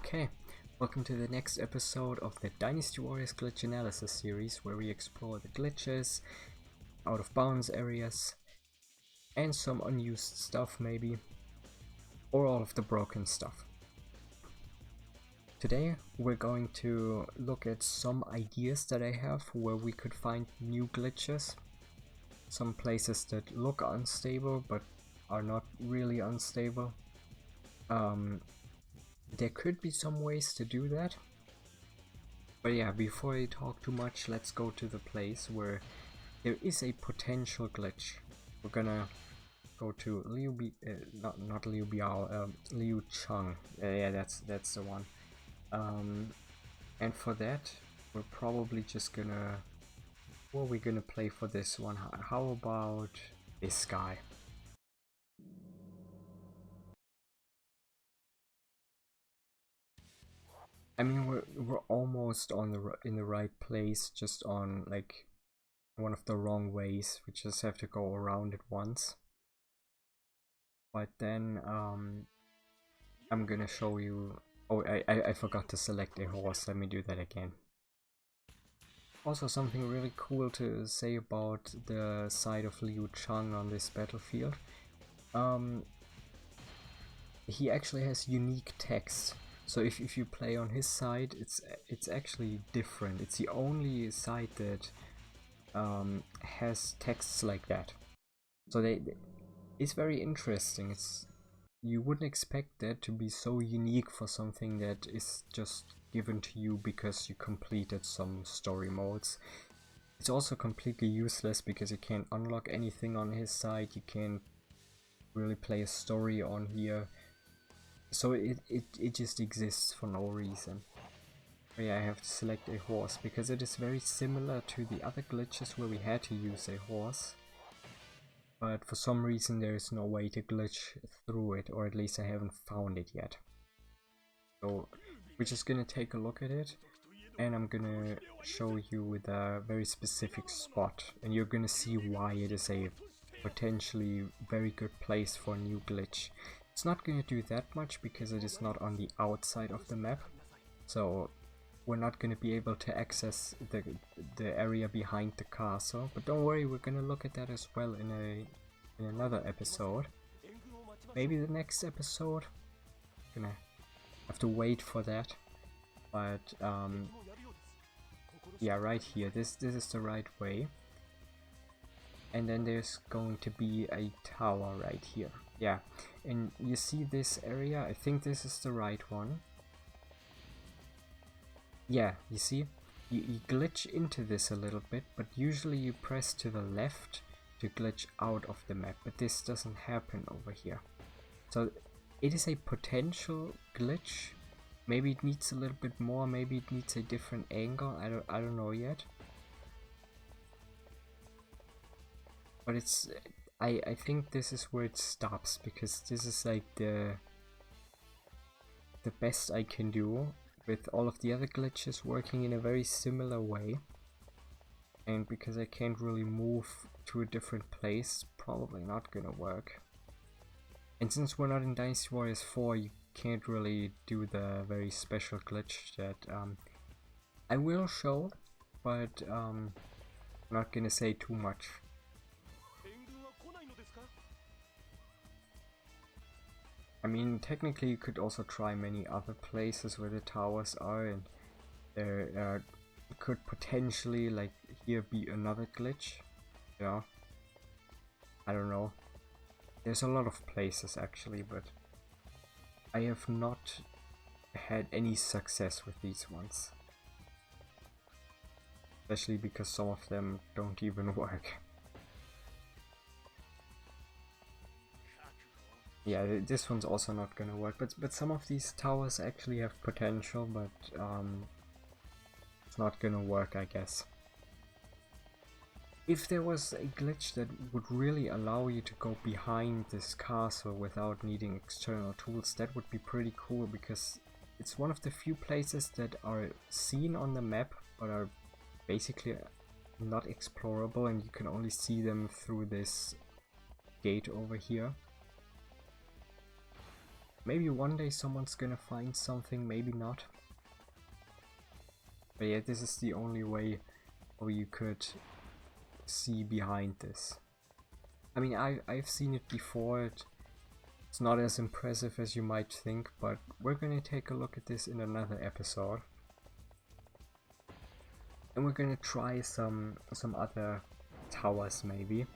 Okay, welcome to the next episode of the Dynasty Warriors glitch analysis series, where we explore the glitches, out of bounds areas, and some unused stuff maybe, or all of the broken stuff. Today we're going to look at some ideas that I have where we could find new glitches, some places that look unstable but are not really unstable. There could be some ways to do that. But yeah, before I talk too much, let's go to the place where there is a potential glitch. We're gonna go to not Liu Biao, Liu Chang. Yeah, that's the one. And for that, we're probably just gonna... What are we gonna play for this one? How about this guy? I mean, we're almost on in the right place, just on like one of the wrong ways. We just have to go around it once. But then I'm gonna show you. Oh, I forgot to select a horse. Let me do that again. Also, something really cool to say about the side of Liu Chang on this battlefield. He actually has unique text. So if you play on his side, it's actually different. It's the only side that has texts like that. So it's very interesting. You wouldn't expect that to be so unique for something that is just given to you because you completed some story modes. It's also completely useless because you can't unlock anything on his side. You can't really play a story on here. So it just exists for no reason. But yeah, I have to select a horse because it is very similar to the other glitches where we had to use a horse. But for some reason there is no way to glitch through it, or at least I haven't found it yet. So we're just gonna take a look at it, and I'm gonna show you with a very specific spot, and you're gonna see why it is a potentially very good place for a new glitch. It's not gonna do that much because it is not on the outside of the map, so we're not gonna be able to access the area behind the castle. But don't worry, we're gonna look at that as well in another episode. Maybe the next episode. Gonna have to wait for that. But yeah, right here. This is the right way. And then there's going to be a tower right here. Yeah, and you see this area? I think this is the right one. Yeah, you see? You glitch into this a little bit, but usually you press to the left to glitch out of the map, but this doesn't happen over here. So it is a potential glitch. Maybe it needs a little bit more, maybe it needs a different angle, I don't know yet. But it's... I think this is where it stops, because this is like the best I can do, with all of the other glitches working in a very similar way. And because I can't really move to a different place, probably not gonna work. And since we're not in Dynasty Warriors 4, you can't really do the very special glitch that I will show, but I'm not gonna say too much. I mean, technically you could also try many other places where the towers are, and there could potentially, like, here be another glitch. Yeah, I don't know. There's a lot of places actually, but I have not had any success with these ones. Especially because some of them don't even work. Yeah, this one's also not gonna work, but some of these towers actually have potential, but it's not gonna work, I guess. If there was a glitch that would really allow you to go behind this castle without needing external tools, that would be pretty cool, because it's one of the few places that are seen on the map but are basically not explorable, and you can only see them through this gate over here. maybe one day someone's gonna find something, maybe not. But yeah, this is the only way how you could see behind this. I mean, I've seen it before. It's not as impressive as you might think, but we're gonna take a look at this in another episode. And we're gonna try some other towers maybe.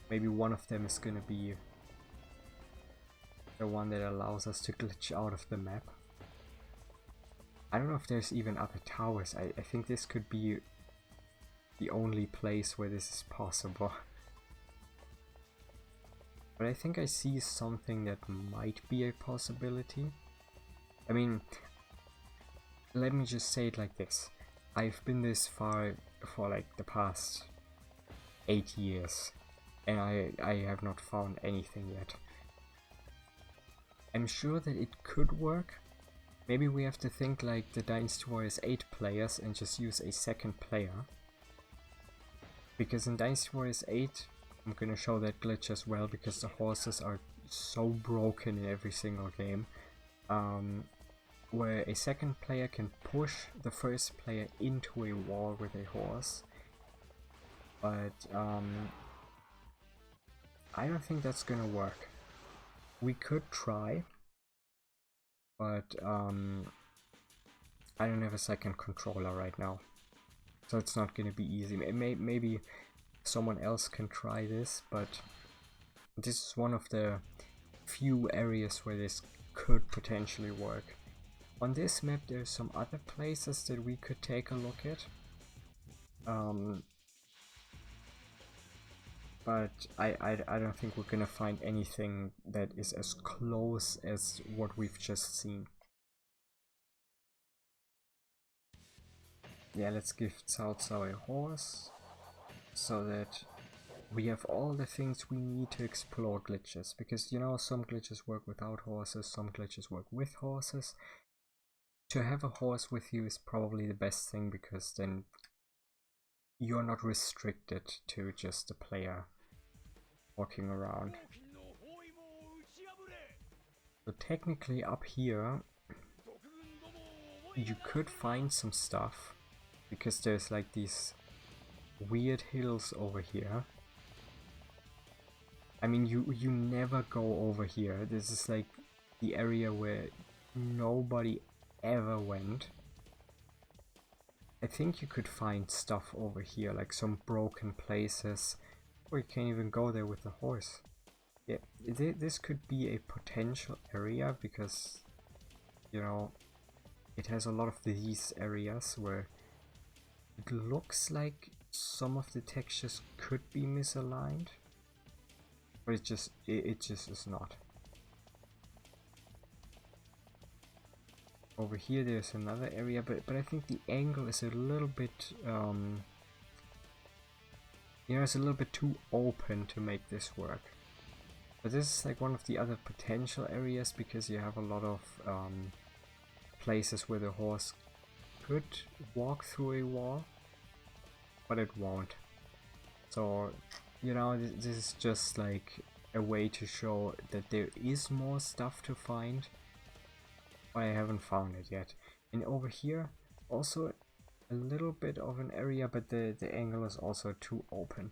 Maybe one of them is gonna be the one that allows us to glitch out of the map. I don't know if there's even other towers. I think this could be the only place where this is possible. But I think I see something that might be a possibility. I mean, let me just say it like this. I've been this far for like the past 8 years, and I have not found anything yet. I'm sure that it could work. Maybe we have to think like the Dynasty Warriors 8 players and just use a second player. Because in Dynasty Warriors 8, I'm gonna show that glitch as well, because the horses are so broken in every single game. Where a second player can push the first player into a wall with a horse. But I don't think that's gonna work. We could try, but I don't have a second controller right now, so it's not gonna be easy. Maybe someone else can try this, but this is one of the few areas where this could potentially work. On this map there's some other places that we could take a look at. But I don't think we're gonna find anything that is as close as what we've just seen. Yeah, let's give Cao Cao a horse, so that we have all the things we need to explore glitches. Because, you know, some glitches work without horses, some glitches work with horses. To have a horse with you is probably the best thing, because then you're not restricted to just the player walking around. So technically up here you could find some stuff, because there's like these weird hills over here. I mean, you never go over here. This is like the area where nobody ever went. I think you could find stuff over here, like some broken places, or you can't even go there with a horse. Yeah, this could be a potential area, because, you know, it has a lot of these areas where it looks like some of the textures could be misaligned, but it just is not. Over here there's another area, but I think the angle is a little bit you know, it's a little bit too open to make this work. But this is like one of the other potential areas, because you have a lot of places where the horse could walk through a wall, but it won't. So, you know, this is just like a way to show that there is more stuff to find, but I haven't found it yet. And over here also a little bit of an area, but the angle is also too open.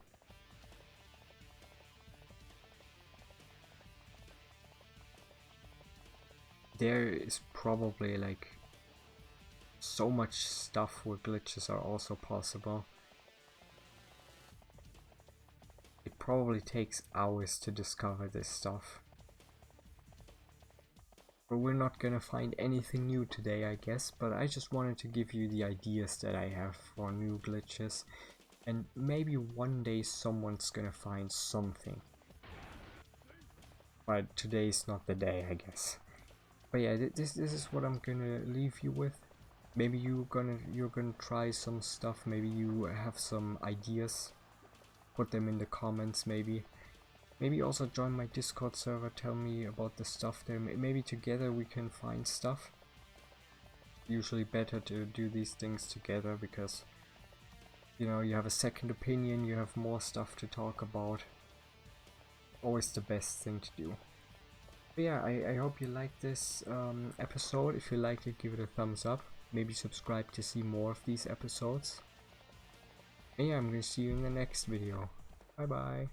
There is probably like so much stuff where glitches are also possible. It probably takes hours to discover this stuff. But we're not gonna find anything new today, I guess, but I just wanted to give you the ideas that I have for new glitches, and maybe one day someone's gonna find something. But today's not the day, I guess. But yeah, this is what I'm gonna leave you with. Maybe you're gonna try some stuff, maybe you have some ideas. Put them in the comments, maybe. Maybe also join my Discord server, tell me about the stuff there. Maybe together we can find stuff. Usually better to do these things together, because, you know, you have a second opinion, you have more stuff to talk about. Always the best thing to do. But yeah, I hope you liked this episode. If you liked it, give it a thumbs up. Maybe subscribe to see more of these episodes. And yeah, I'm gonna see you in the next video. Bye bye.